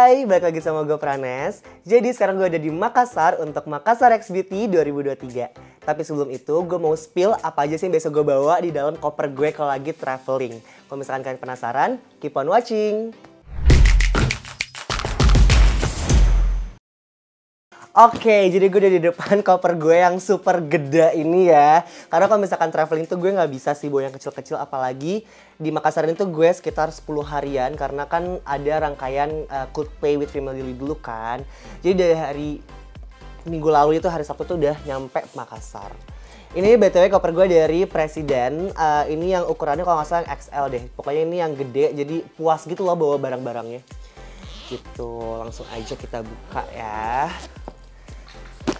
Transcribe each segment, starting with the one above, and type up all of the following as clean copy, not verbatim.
Hai, balik lagi sama gue Pranes. Jadi sekarang gue ada di Makassar untuk Makassar X Beauty 2023. Tapi sebelum itu gue mau spill apa aja sih yang biasa gue bawa di dalam koper gue kalau lagi traveling. Kalau misalkan kalian penasaran, keep on watching. Oke, jadi gue udah di depan koper gue yang super gede ini ya. Karena kalau misalkan traveling tuh gue nggak bisa sih bawa yang kecil-kecil, apalagi di Makassar ini tuh gue sekitar 10 harian karena kan ada rangkaian Could Play with Family dulu kan. Jadi dari hari minggu lalu itu hari Sabtu tuh udah nyampe Makassar. Ini BTW koper gue dari Presiden, ini yang ukurannya kalau nggak salah yang XL deh. Pokoknya ini yang gede, jadi puas gitu loh bawa barang-barangnya. Gitu, langsung aja kita buka ya.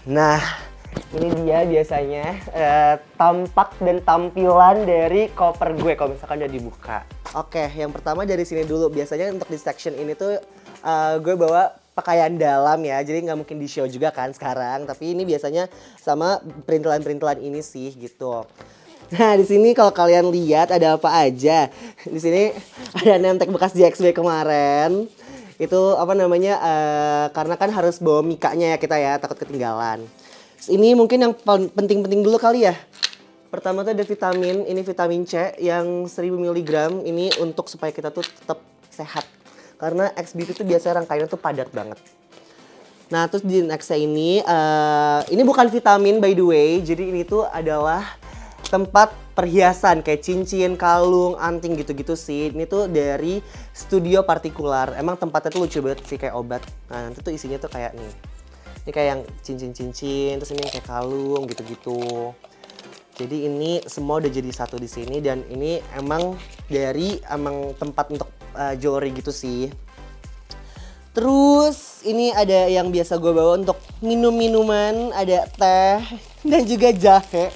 Nah, ini dia biasanya tampak dan tampilan dari koper gue kalau misalkan udah dibuka. Oke, yang pertama dari sini dulu. Biasanya untuk di section ini tuh gue bawa pakaian dalam ya, jadi nggak mungkin di show juga kan sekarang. Tapi ini biasanya sama perintilan-perintilan ini sih gitu. Nah, di sini kalau kalian lihat ada apa aja. Di sini ada name tag bekas JXB kemarin. Itu apa namanya, karena kan harus bawa mikanya ya kita ya, takut ketinggalan. Terus ini mungkin yang penting-penting dulu kali ya. Pertama tuh ada vitamin, ini vitamin C yang 1000 mg. Ini untuk supaya kita tuh tetap sehat. Karena X Beauty tuh biasanya rangkaiannya tuh padat banget. Nah terus di nextnya ini bukan vitamin by the way, jadi ini tuh adalah tempat perhiasan kayak cincin, kalung, anting gitu-gitu sih. Ini tuh dari Studio Partikular. Emang tempatnya tuh lucu banget sih kayak obat. Nah nanti tuh isinya tuh kayak nih. Ini kayak yang cincin-cincin, terus ini yang kayak kalung gitu-gitu. Jadi ini semua udah jadi satu di sini dan ini emang tempat untuk jewelry gitu sih. Terus ini ada yang biasa gue bawa untuk minum-minuman, ada teh dan juga jahe.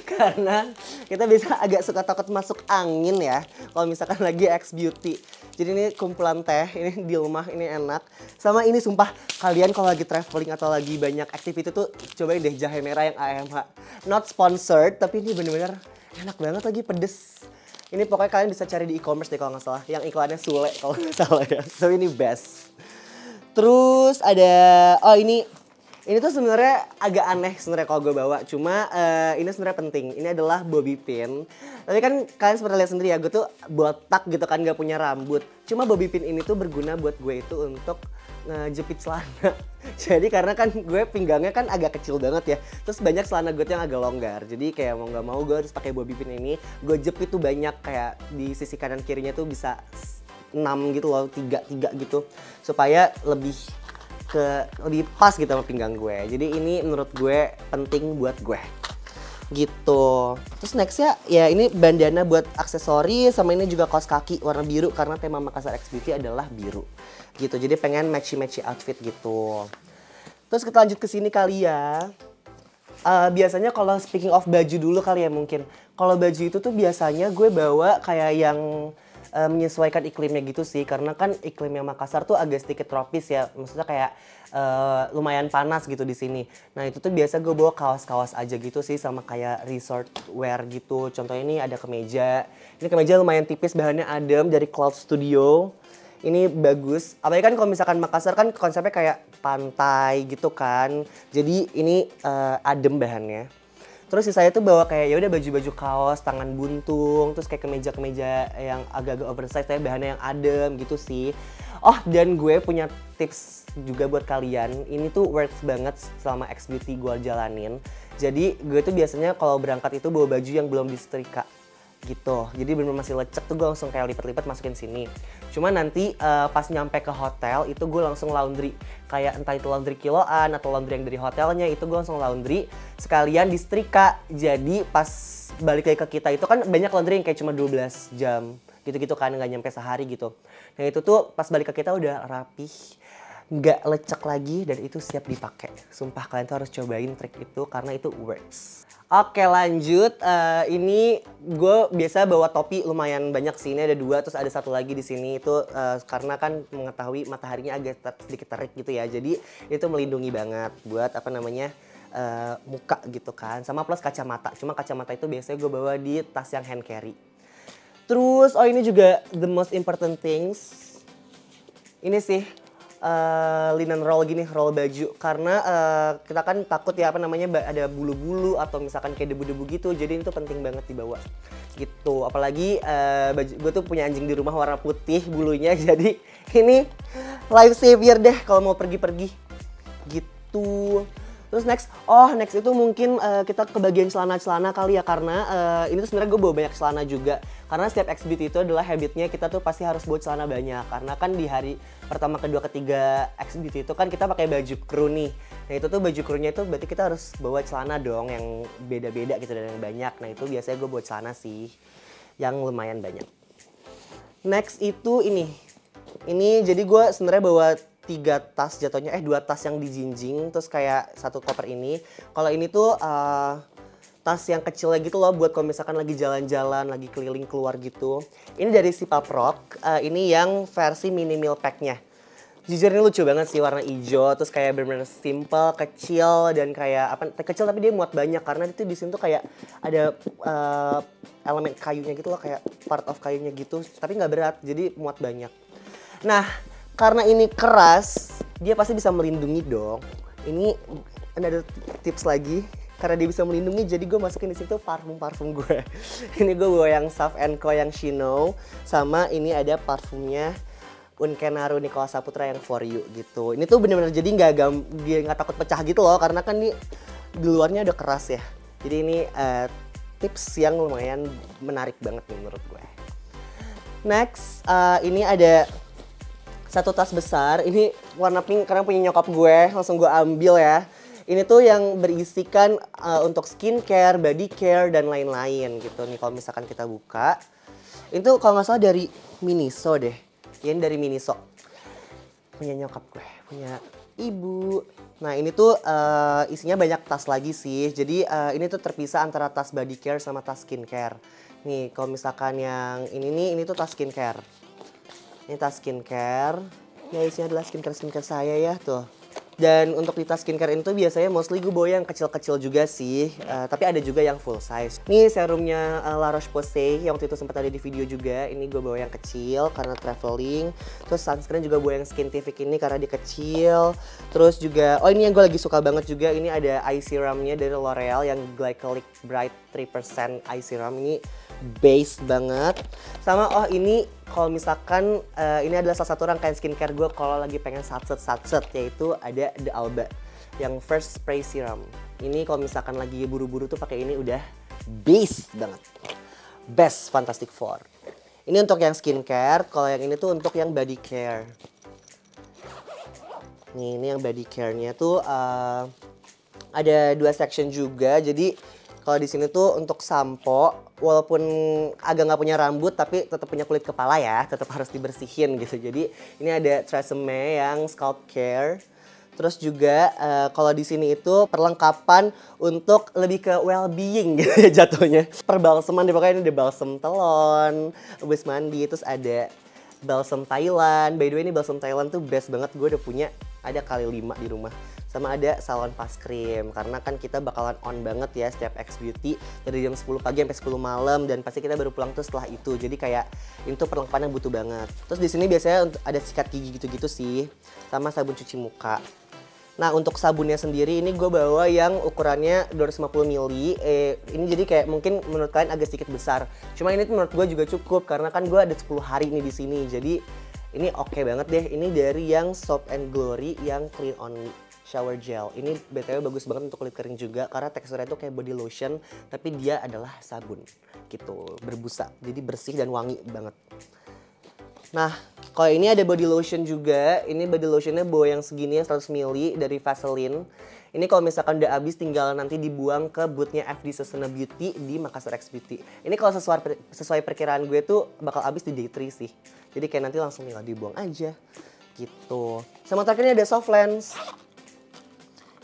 Karena kita bisa agak suka takut masuk angin ya kalau misalkan lagi X Beauty. Jadi ini kumpulan teh, ini di rumah ini enak. Sama ini sumpah kalian kalau lagi traveling atau lagi banyak activity tuh cobain deh jahe merah yang AMH. Not sponsored tapi ini bener-bener enak banget lagi, pedes. Ini pokoknya kalian bisa cari di e-commerce deh kalau nggak salah. Yang iklannya Sule kalau nggak salah ya. So ini best. Terus ada, ini tuh sebenarnya agak aneh sebenarnya kalau gue bawa, cuma ini sebenarnya penting. Ini adalah bobby pin. Tapi kan kalian seperti lihat sendiri ya, gue tuh botak gitu kan, gak punya rambut. Cuma bobby pin ini tuh berguna buat gue itu untuk ngejepit celana. Jadi karena kan gue pinggangnya kan agak kecil banget ya. Terus banyak celana gue yang agak longgar. Jadi kayak mau nggak mau gue harus pakai bobby pin ini. Gue jepit tuh banyak, kayak di sisi kanan kirinya tuh bisa 6 gitu loh, 3 gitu. Supaya lebih pas gitu sama pinggang gue. Jadi ini menurut gue penting buat gue gitu. Terus nextnya ya ini bandana buat aksesoris, sama ini juga kaos kaki warna biru karena tema Makassar X Beauty adalah biru gitu. Jadi pengen matchy outfit gitu. Terus kita lanjut ke sini kali ya. Biasanya kalau speaking of baju dulu kali ya mungkin. Kalau baju itu tuh biasanya gue bawa kayak yang menyesuaikan iklimnya gitu sih, karena kan iklimnya Makassar tuh agak sedikit tropis ya, maksudnya kayak lumayan panas gitu di sini. Nah itu tuh biasa gue bawa kaos-kaos aja gitu sih, sama kayak resort wear gitu. Contohnya ini ada kemeja, ini kemeja lumayan tipis, bahannya adem dari Cloud Studio. Ini bagus, apalagi kan kalau misalkan Makassar kan konsepnya kayak pantai gitu kan, jadi ini adem bahannya. Terus saya tuh bawa kayak ya udah baju-baju kaos tangan buntung, terus kayak kemeja-kemeja yang agak-agak oversize tapi bahannya yang adem gitu sih. Oh, dan gue punya tips juga buat kalian. Ini tuh worth banget selama X Beauty gue jalanin. Jadi gue tuh biasanya kalau berangkat itu bawa baju yang belum disetrika gitu. Jadi bener-bener masih lecek tuh gue langsung kayak lipat-lipat masukin sini. Cuma nanti pas nyampe ke hotel itu gue langsung laundry. Kayak entah itu laundry kiloan atau laundry yang dari hotelnya, itu gue langsung laundry sekalian disetrika. Jadi pas balik lagi ke kita itu kan banyak laundry yang kayak cuma 12 jam gitu-gitu kan, nggak nyampe sehari gitu. Nah itu tuh pas balik ke kita udah rapih, nggak lecek lagi dan itu siap dipakai. Sumpah kalian tuh harus cobain trik itu karena itu works. Oke lanjut, ini gue biasa bawa topi lumayan banyak sih, ini ada 2, terus ada 1 lagi di sini itu karena kan mengetahui mataharinya agak sedikit terik gitu ya, jadi itu melindungi banget buat apa namanya muka gitu kan, sama plus kacamata. Cuma kacamata itu biasanya gue bawa di tas yang hand carry. Terus ini juga the most important things, ini sih linen roll gini, roll baju, karena kita kan takut ya ada bulu-bulu atau misalkan kayak debu-debu gitu, jadi itu penting banget dibawa gitu. Apalagi baju gue tuh punya anjing di rumah warna putih bulunya, jadi ini life savior deh kalau mau pergi-pergi gitu. Terus next itu mungkin kita ke bagian celana-celana kali ya, karena ini tuh sebenarnya gue bawa banyak celana juga. Karena setiap X Beauty itu adalah habitnya kita tuh pasti harus bawa celana banyak. Karena kan di hari pertama, kedua, ketiga X Beauty itu kan kita pakai baju crew nih. Nah itu tuh baju crewnya itu berarti kita harus bawa celana dong yang beda-beda gitu dan yang banyak. Nah itu biasanya gue bawa celana sih yang lumayan banyak. Next itu ini jadi gue sebenarnya bawa 3 tas jatuhnya, 2 tas yang dijinjing, terus kayak 1 koper ini. Kalau ini tuh tas yang kecil gitu loh, buat kalau misalkan lagi jalan-jalan, lagi keliling keluar gitu. Ini dari Sipaproc, ini yang versi mini meal pack-nya. Jujur ini lucu banget sih, warna hijau, terus kayak bener-bener simple, kecil, dan kayak kecil tapi dia muat banyak. Karena itu di sini tuh kayak ada elemen kayunya gitu loh, kayak part of kayunya gitu, tapi nggak berat, jadi muat banyak. Nah, karena ini keras, dia pasti bisa melindungi dong. Ini ada tips lagi, karena dia bisa melindungi, jadi gue masukin di situ parfum gue. Ini gue bawa yang Sav & Co yang Shino, sama ini ada parfumnya Unkenaro Nicola Saputra yang For You gitu. Ini tuh bener-bener jadi nggak takut pecah gitu loh, karena kan ini di luarnya udah keras ya. Jadi ini tips yang lumayan menarik banget nih menurut gue. Next, ini ada 1 tas besar, ini warna pink karena punya nyokap gue, langsung gue ambil ya. Ini tuh yang berisikan untuk skincare, body care, dan lain-lain gitu nih. Kalau misalkan kita buka, itu kalau nggak salah dari Miniso deh. Ya, ini dari Miniso. Punya nyokap gue, punya ibu. Nah ini tuh isinya banyak tas lagi sih. Jadi ini tuh terpisah antara tas body care sama tas skincare. Nih kalau misalkan yang ini tuh tas skincare. Ini tas skincare, ya isinya adalah skincare saya ya tuh. Dan untuk di tas skincare itu biasanya mostly gue bawa yang kecil-kecil juga sih, tapi ada juga yang full size. Ini serumnya La Roche-Posay yang waktu itu sempat ada di video juga. Ini gue bawa yang kecil karena traveling. Terus sunscreen juga bawa yang Skintific ini karena dia kecil. Terus juga, ini yang gue lagi suka banget juga, ini ada eye serumnya dari L'Oreal yang Glycolic Bright 3% eye serum. Ini base banget. Sama ini kalau misalkan ini adalah salah satu rangkaian skincare gue kalau lagi pengen satset, yaitu ada The Alba yang First Spray Serum. Ini kalau misalkan lagi buru-buru tuh pakai ini udah base banget. Best Fantastic Four. Ini untuk yang skincare, kalau yang ini tuh untuk yang body care. Nih, ini yang body care-nya tuh ada 2 section juga. Jadi kalau di sini tuh untuk sampo, walaupun agak nggak punya rambut tapi tetap punya kulit kepala ya, tetap harus dibersihin gitu. Jadi ini ada Tresemme yang scalp care. Terus juga kalau di sini itu perlengkapan untuk lebih ke well-being gitu ya jatuhnya. Perbalseman deh, pokoknya ini ada balsam telon, habis mandi, terus ada balsam Thailand. By the way ini balsam Thailand tuh best banget, gue udah punya ada kali 5 di rumah. Sama ada salon pas krim, karena kan kita bakalan on banget ya setiap X Beauty dari jam 10 pagi sampai 10 malam, dan pasti kita baru pulang tuh setelah itu. Jadi kayak itu perlengkapan yang butuh banget. Terus di sini biasanya ada sikat gigi gitu-gitu sih, sama sabun cuci muka. Nah untuk sabunnya sendiri ini gue bawa yang ukurannya 250 ml. Ini jadi kayak mungkin menurut kalian agak sedikit besar. Cuma ini tuh menurut gue juga cukup karena kan gue ada 10 hari nih di sini. Jadi ini oke banget deh. Ini dari yang Soap and Glory yang Clean Only Shower Gel. Ini BTW bagus banget untuk kulit kering juga karena teksturnya itu kayak body lotion tapi dia adalah sabun gitu, berbusa. Jadi bersih dan wangi banget. Nah, kalau ini ada body lotion juga. Ini body lotionnya bawa yang segini yang 100 ml dari Vaseline. Ini kalau misalkan udah habis tinggal nanti dibuang ke bootnya FD Sustainable Beauty di Makassar X Beauty. Ini kalau sesuai perkiraan gue tuh bakal habis di day 3 sih. Jadi kayak nanti langsung tinggal dibuang aja gitu. Sama terakhir ini ada soft lens.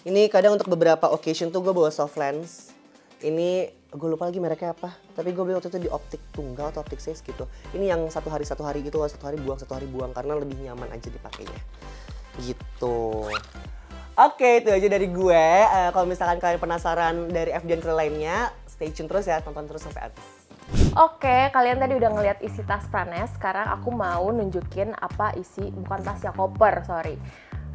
Ini kadang untuk beberapa occasion tuh gue bawa soft lens. Ini gue lupa lagi mereknya apa. Tapi gue beli waktu itu di Optik Tunggal atau Optik Says gitu. Ini yang satu hari gitu, satu hari buang karena lebih nyaman aja dipakainya. Gitu. Oke, itu aja dari gue. Kalau misalkan kalian penasaran dari FD dan lainnya, stay tune terus ya, tonton terus sampai habis. Oke, kalian tadi udah ngeliat isi tas Pranes. Sekarang aku mau nunjukin apa isi, bukan tas ya, koper, sorry.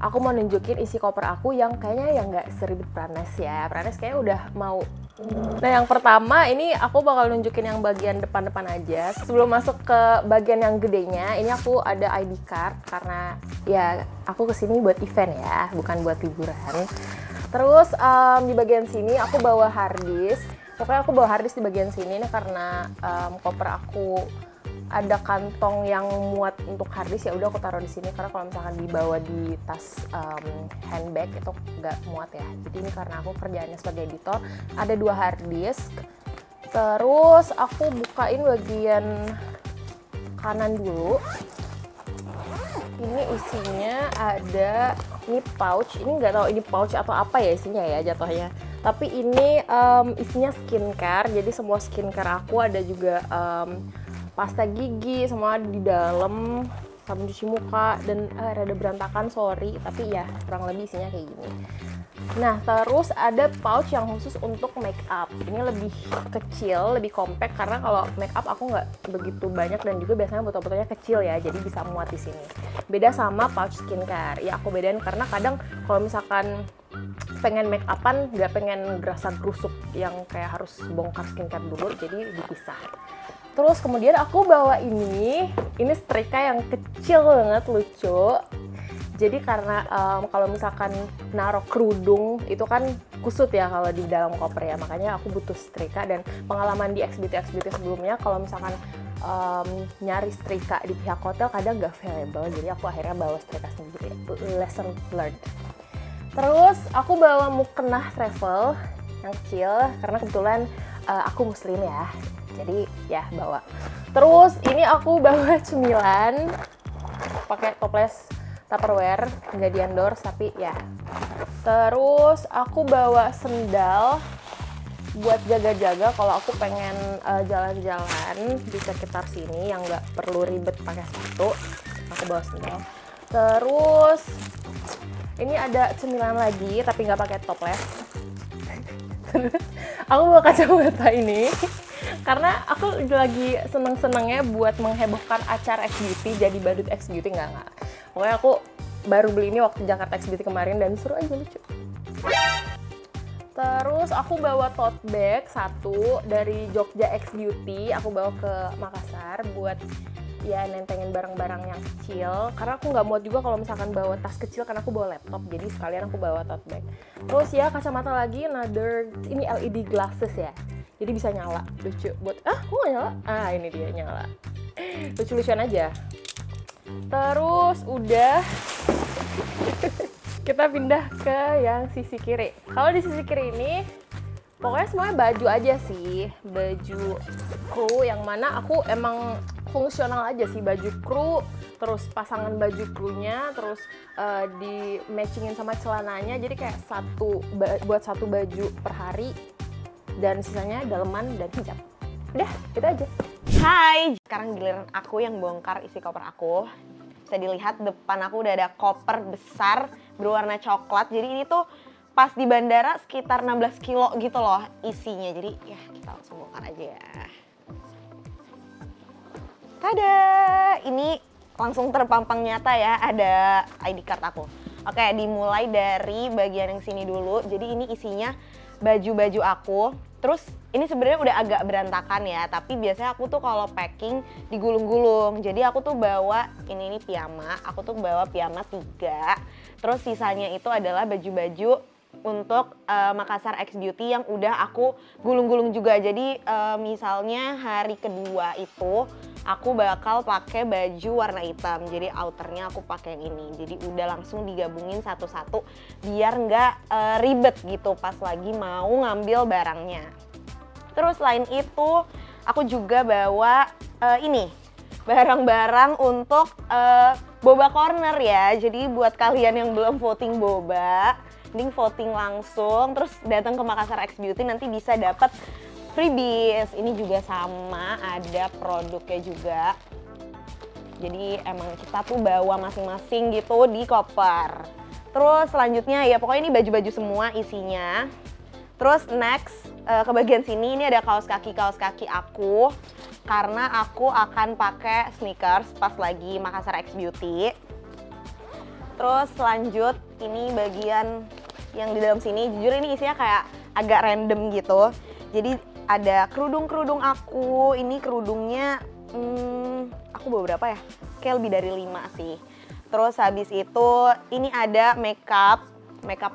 Aku mau nunjukin isi koper aku yang kayaknya yang nggak seribet Pranes ya. Pranes kayaknya udah mau. Nah, yang pertama ini aku bakal nunjukin yang bagian depan-depan aja. Sebelum masuk ke bagian yang gedenya, ini aku ada ID card karena ya aku kesini buat event ya, bukan buat liburan. Terus di bagian sini aku bawa harddisk. Pokoknya aku bawa harddisk di bagian sini ini karena koper aku ada kantong yang muat untuk harddisk, ya udah aku taruh di sini karena kalau misalkan dibawa di tas handbag itu nggak muat ya. Jadi ini karena aku kerjaannya sebagai editor, ada 2 harddisk. Terus aku bukain bagian kanan dulu. Ini isinya ada, ini pouch, ini nggak tahu ini pouch atau apa ya isinya ya jatuhnya. Tapi ini isinya skincare, jadi semua skincare aku, ada juga pasta gigi, semua di dalam, sabun cuci muka, dan rada berantakan, sorry, tapi ya kurang lebih isinya kayak gini. Nah, terus ada pouch yang khusus untuk make up. Ini lebih kecil, lebih compact karena kalau make up aku nggak begitu banyak dan juga biasanya botol-botolnya kecil ya, jadi bisa muat di sini. Beda sama pouch skincare. Ya aku bedain karena kadang kalau misalkan pengen make upan nggak pengen gerasa gerusuk yang kayak harus bongkar skincare dulu, jadi dipisah. Terus kemudian aku bawa ini setrika yang kecil banget, lucu. Jadi karena kalau misalkan naruh kerudung itu kan kusut ya kalau di dalam koper ya, makanya aku butuh setrika. Dan pengalaman di XBT sebelumnya kalau misalkan nyari setrika di pihak hotel kadang gak available, jadi aku akhirnya bawa setrika sendiri. Lesson learned. Terus aku bawa mukena travel yang kecil karena kebetulan aku muslim ya, jadi ya bawa. Terus ini aku bawa cemilan pakai toples Tupperware, nggak di endorse tapi ya. Terus aku bawa sendal buat jaga-jaga kalau aku pengen jalan-jalan di sekitar sini yang nggak perlu ribet pakai sepatu. Aku bawa sendal. Terus ini ada cemilan lagi tapi nggak pakai toples. Terus aku bawa kacamata ini karena aku lagi seneng-senengnya buat menghebohkan acara X Beauty, jadi badut X Beauty nggak. Pokoknya aku baru beli ini waktu Jakarta X Beauty kemarin dan seru aja, lucu. Terus aku bawa tote bag satu dari Jogja X Beauty, aku bawa ke Makassar buat ya nentengin barang-barang yang kecil karena aku nggak muat juga kalau misalkan bawa tas kecil karena aku bawa laptop, jadi sekalian aku bawa tote bag. Terus ya kacamata lagi, ini LED glasses ya, jadi bisa nyala, lucu buat kok nggak nyala? Ini dia nyala, lucu-lucuan aja. Terus udah kita pindah ke yang sisi kiri. Kalau di sisi kiri ini pokoknya semuanya baju aja sih, baju kru yang mana aku emang fungsional aja sih, baju kru, terus pasangan baju krunya, terus di matchingin sama celananya, jadi kayak buat satu baju per hari dan sisanya daleman dan hijab. Udah, itu aja. Hai, sekarang giliran aku yang bongkar isi koper aku. Bisa dilihat depan aku udah ada koper besar berwarna coklat, jadi ini tuh pas di bandara sekitar 16 kilo gitu loh isinya, jadi ya kita langsung bongkar aja ya. Tada, ini langsung terpampang nyata ya, ada ID card aku. Oke, dimulai dari bagian yang sini dulu. Jadi ini isinya baju-baju aku. Terus ini sebenarnya udah agak berantakan ya, tapi biasanya aku tuh kalau packing digulung-gulung. Jadi aku tuh bawa ini piyama, aku tuh bawa piyama 3. Terus sisanya itu adalah baju-baju untuk Makassar X Beauty yang udah aku gulung-gulung juga. Jadi misalnya hari kedua itu aku bakal pakai baju warna hitam, jadi outernya aku pakai yang ini. Jadi udah langsung digabungin satu-satu biar nggak ribet gitu pas lagi mau ngambil barangnya. Terus selain itu aku juga bawa ini barang-barang untuk Boba Corner ya. Jadi buat kalian yang belum voting boba, mending voting langsung, terus datang ke Makassar X Beauty, nanti bisa dapat freebies. Ini juga sama, ada produknya juga. Jadi emang kita tuh bawa masing-masing gitu di koper. Terus selanjutnya ya pokoknya ini baju-baju semua isinya. Terus next ke bagian sini ini ada kaos kaki aku karena aku akan pakai sneakers pas lagi Makassar X Beauty. Terus lanjut ini bagian yang di dalam sini, jujur ini isinya kayak agak random gitu. Jadi ada kerudung aku, ini kerudungnya aku bawa berapa ya? Kayak lebih dari 5 sih. Terus habis itu ini ada makeup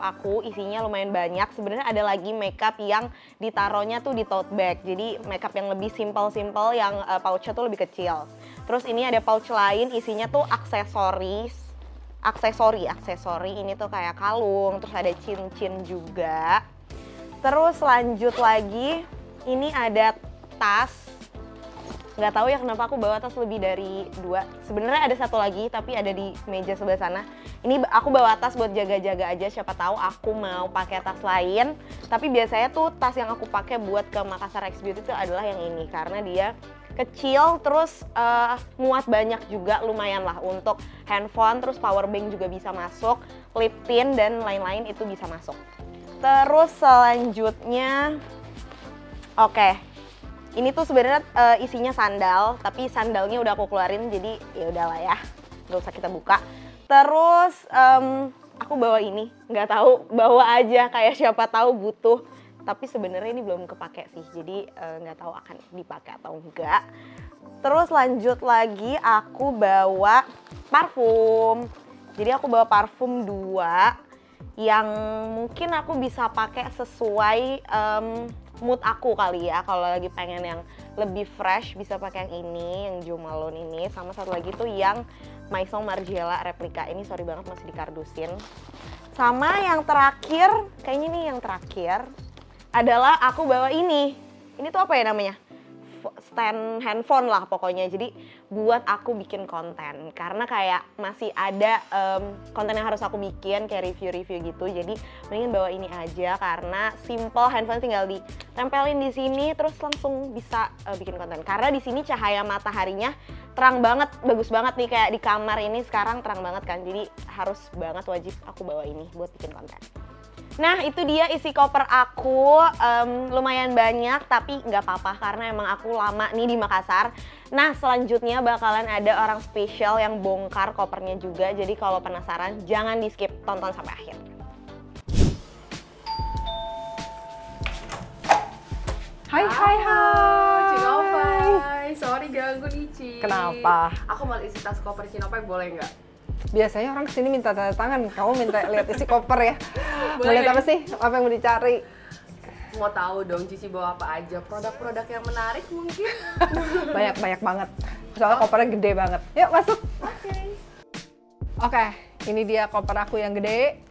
aku isinya lumayan banyak. Sebenarnya ada lagi makeup yang ditaruhnya tuh di tote bag. Jadi makeup yang lebih simple yang pouchnya tuh lebih kecil. Terus ini ada pouch lain isinya tuh aksesori ini tuh kayak kalung, terus ada cincin juga. Terus lanjut lagi ini ada tas. Nggak tahu ya kenapa aku bawa tas lebih dari 2. Sebenarnya ada 1 lagi tapi ada di meja sebelah sana. Ini aku bawa tas buat jaga-jaga aja, siapa tahu aku mau pakai tas lain. Tapi biasanya tuh tas yang aku pakai buat ke Makassar X Beauty itu adalah yang ini karena dia kecil, terus muat banyak juga, lumayan lah untuk handphone, terus power bank juga bisa masuk, lip tint dan lain-lain itu bisa masuk. Terus selanjutnya, oke. Ini tuh sebenarnya isinya sandal, tapi sandalnya udah aku keluarin, jadi ya udahlah ya, nggak usah kita buka. Terus aku bawa ini, nggak tahu, bawa aja kayak siapa tahu butuh. Tapi sebenarnya ini belum kepake sih, jadi nggak tahu akan dipakai atau enggak. Terus lanjut lagi aku bawa parfum. Jadi aku bawa parfum 2 yang mungkin aku bisa pakai sesuai mood aku kali ya. Kalau lagi pengen yang lebih fresh bisa pakai yang ini, yang Jo Malone ini. Sama satu lagi tuh yang Maison Margiela replika. Ini sorry banget masih dikardusin. Sama yang terakhir, kayaknya nih yang terakhir adalah aku bawa ini. Ini tuh apa ya namanya? Stand handphone lah pokoknya. Jadi buat aku bikin konten. Karena kayak masih ada konten yang harus aku bikin kayak review-review gitu. Jadi mendingan bawa ini aja karena simple, handphone tinggal ditempelin di sini terus langsung bisa bikin konten. Karena di sini cahaya mataharinya terang banget, bagus banget nih kayak di kamar ini sekarang terang banget kan. Jadi harus banget wajib aku bawa ini buat bikin konten. Nah itu dia isi koper aku, lumayan banyak tapi nggak apa-apa karena emang aku lama nih di Makassar. Nah selanjutnya bakalan ada orang spesial yang bongkar kopernya juga, jadi kalau penasaran jangan di skip, tonton sampai akhir. Hai. Cinopai, sorry ganggu nih Ci. Kenapa? Aku mau isi tas koper Cinopai, boleh nggak? Biasanya orang kesini minta tanda tangan, kamu minta lihat isi koper ya. Mau Boleh. lihat apa sih? Apa yang mau dicari? Mau tahu dong Cici bawa apa aja, produk-produk yang menarik mungkin. Banyak banget. Soalnya kopernya gede banget. Yuk masuk. Oke, ini dia koper aku yang gede.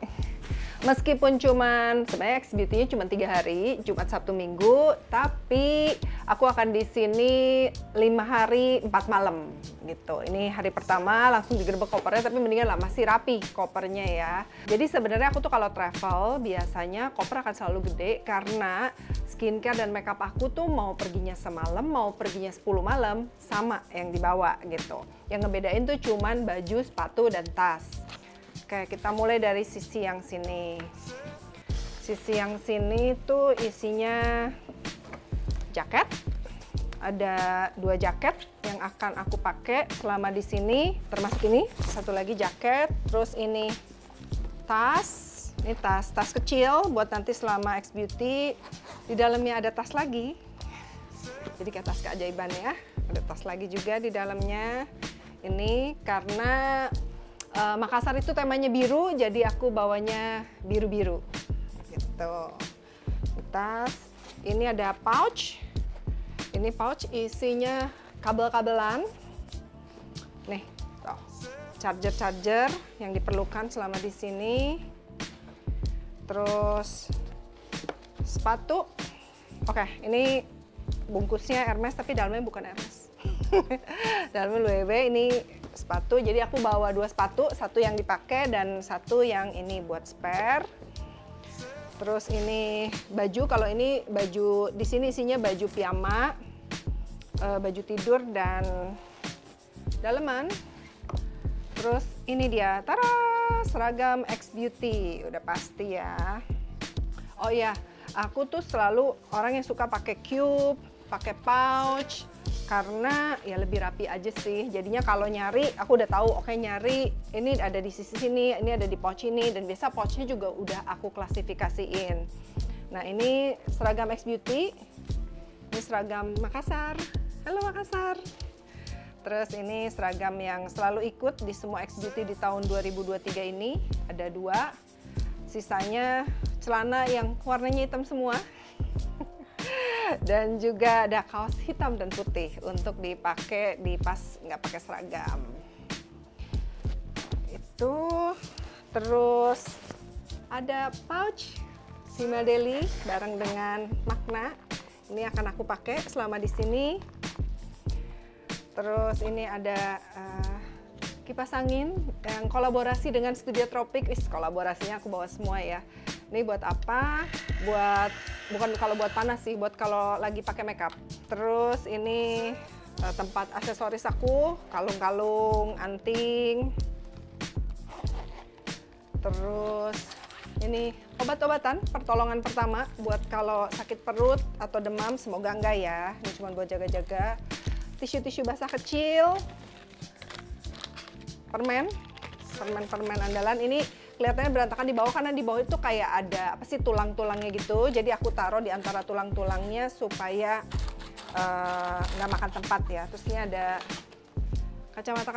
Meskipun sebenarnya X Beauty-nya cuma 3 hari, Jumat, Sabtu, Minggu, tapi aku akan di sini 5 hari 4 malam gitu. Ini hari pertama langsung digerebek kopernya, tapi mendingan lah masih rapi kopernya ya. Jadi sebenarnya aku tuh kalau travel biasanya koper akan selalu gede karena skincare dan makeup aku tuh mau perginya semalam, mau perginya 10 malam sama yang dibawa gitu. Yang ngebedain tuh cuman baju, sepatu, dan tas. Oke, kita mulai dari sisi yang sini. Sisi yang sini tuh isinya jaket. Ada 2 jaket yang akan aku pakai selama di sini, termasuk ini. Satu lagi jaket, terus ini tas. Ini tas kecil buat nanti selama X Beauty. Di dalamnya ada tas lagi. Jadi kayak tas keajaiban ya. Ada tas lagi juga di dalamnya. Ini karena Makassar itu temanya biru, jadi aku bawanya biru-biru gitu. Tas, ini ada pouch. Ini pouch isinya kabel-kabelan. Nih, tuh. Charger-charger yang diperlukan selama di sini. Terus sepatu. Oke, ini bungkusnya Hermes tapi dalamnya bukan Hermes. Dalamnya Louis V. Ini sepatu, jadi aku bawa 2 sepatu, satu yang dipakai dan satu yang ini buat spare. Terus ini baju, kalau ini baju di sini isinya baju piyama, baju tidur dan daleman. Terus ini dia, tara, seragam X Beauty, udah pasti ya. Oh iya, Aku tuh selalu orang yang suka pakai cube, pakai pouch, karena ya lebih rapi aja sih. Jadinya kalau nyari, aku udah tahu, oke nyari, ini ada di sisi sini, ini ada di pouch ini, dan biasa pouchnya juga udah aku klasifikasiin. Nah ini seragam X Beauty, ini seragam Makassar. Halo Makassar. Terus ini seragam yang selalu ikut di semua X Beauty di tahun 2023 ini, ada 2. Sisanya celana yang warnanya hitam semua. Dan juga ada kaos hitam dan putih untuk dipakai di pas nggak pakai seragam. Itu. Terus ada pouch Simal Deli bareng dengan Makna. Ini akan aku pakai selama di sini. Terus ini ada kipas angin yang kolaborasi dengan Studio Tropik. Kolaborasinya aku bawa semua ya. Ini buat apa? Bukan kalau buat panas sih, buat kalau lagi pakai makeup. Terus ini tempat aksesoris aku, kalung-kalung, anting. Terus ini obat-obatan pertolongan pertama buat kalau sakit perut atau demam, semoga enggak ya. Ini cuma buat jaga-jaga. Tisu-tisu basah kecil. Permen andalan. Ini kelihatannya berantakan di bawah karena di bawah itu kayak ada apa sih tulang-tulangnya gitu. Jadi aku taruh di antara tulang-tulangnya supaya nggak makan tempat ya. Terus ini ada kacamata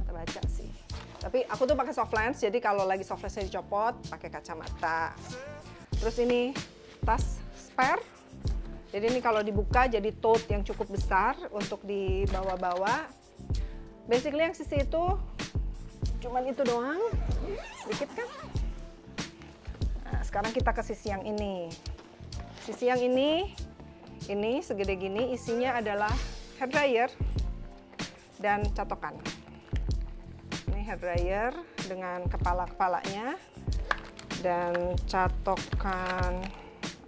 baca sih. Tapi aku tuh pakai soft lens, jadi kalau lagi soft lensnya dicopot pakai kacamata. Terus ini tas spare. Jadi ini kalau dibuka jadi tote yang cukup besar untuk dibawa-bawa. Basically yang sisi itu cuman itu doang, sedikit kan? Nah, sekarang kita ke sisi yang ini. Sisi yang ini segede gini, isinya adalah hair dryer dan catokan. Ini hair dryer dengan kepala-kepalanya dan catokan,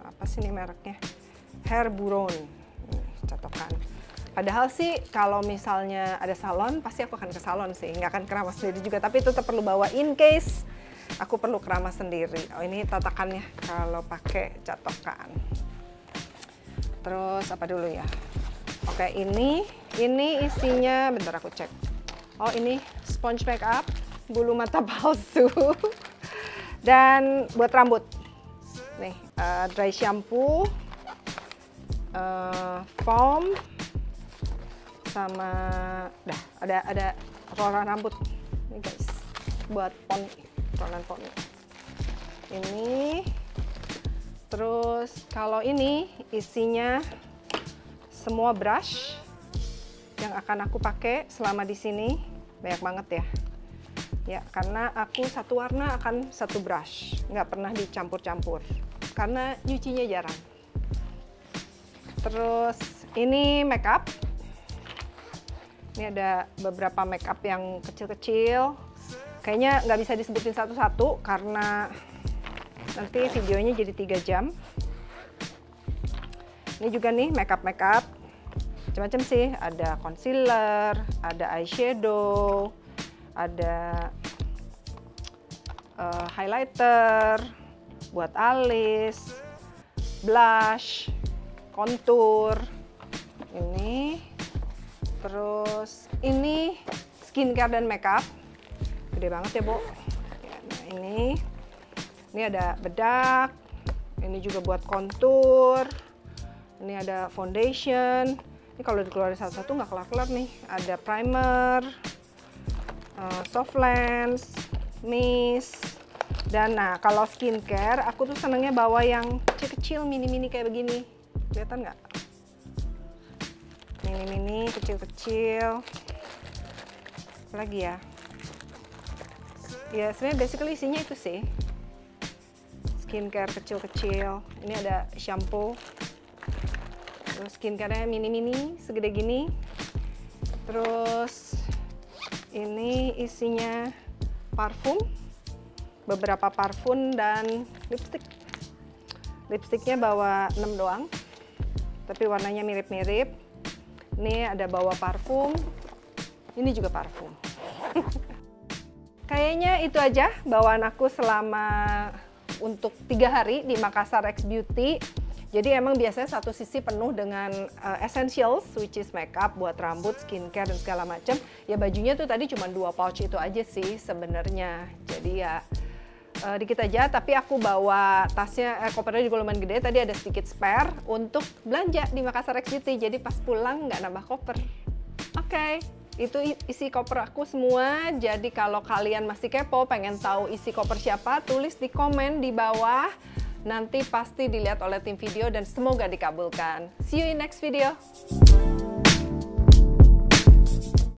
apa sih ini mereknya? Hair Buron, catokan. Padahal sih kalau misalnya ada salon, pasti aku akan ke salon sih, nggak akan keramas sendiri juga. Tapi tetap perlu bawa in case aku perlu keramas sendiri. Oh ini tatakannya kalau pakai catokan. Terus apa dulu ya? Oke ini isinya, bentar aku cek. Oh ini sponge makeup, bulu mata palsu, dan buat rambut. Nih dry shampoo, foam. Sama ada roller rambut ini guys, buat roller poni ini. Terus kalau ini isinya semua brush yang akan aku pakai selama di sini, banyak banget ya karena aku satu warna akan satu brush, nggak pernah dicampur-campur karena nyucinya jarang. Terus ini makeup. Ini ada beberapa makeup yang kecil-kecil. Kayaknya nggak bisa disebutin satu-satu karena nanti videonya jadi 3 jam. Ini juga nih makeup macam-macam sih. Ada concealer, ada eyeshadow, ada highlighter, buat alis, blush, contour. Ini. Terus ini skincare dan makeup, gede banget ya Bu. Nah ini ada bedak, ini juga buat kontur, ini ada foundation. Ini kalau dikeluarin satu-satu nggak kelar-kelar nih. Ada primer, soft lens, mist, dan nah kalau skincare aku tuh senangnya bawa yang kecil-kecil, mini-mini kayak begini. Kelihatan nggak? Mini-mini, kecil-kecil. Lagi ya? Ya sebenarnya basically isinya itu sih. Skincare kecil-kecil. Ini ada shampoo. Terus skincare-nya mini-mini, segede gini. Terus ini isinya parfum. Beberapa parfum dan lipstick. Lipsticknya bawa 6 doang. Tapi warnanya mirip-mirip. Ini ada bawa parfum, ini juga parfum. Kayaknya itu aja bawaan aku selama untuk 3 hari di Makassar X Beauty. Jadi emang biasanya satu sisi penuh dengan essentials, which is makeup buat rambut, skincare dan segala macam. Ya bajunya tuh tadi cuma 2 pouch itu aja sih sebenarnya. Jadi ya dikit aja. Tapi aku bawa tasnya, kopernya juga lumayan gede. Tadi ada sedikit spare untuk belanja di Makassar X Beauty. Jadi pas pulang nggak nambah koper. Oke. Itu isi koper aku semua. Jadi kalau kalian masih kepo, pengen tahu isi koper siapa, tulis di komen di bawah. Nanti pasti dilihat oleh tim video dan semoga dikabulkan. See you in next video.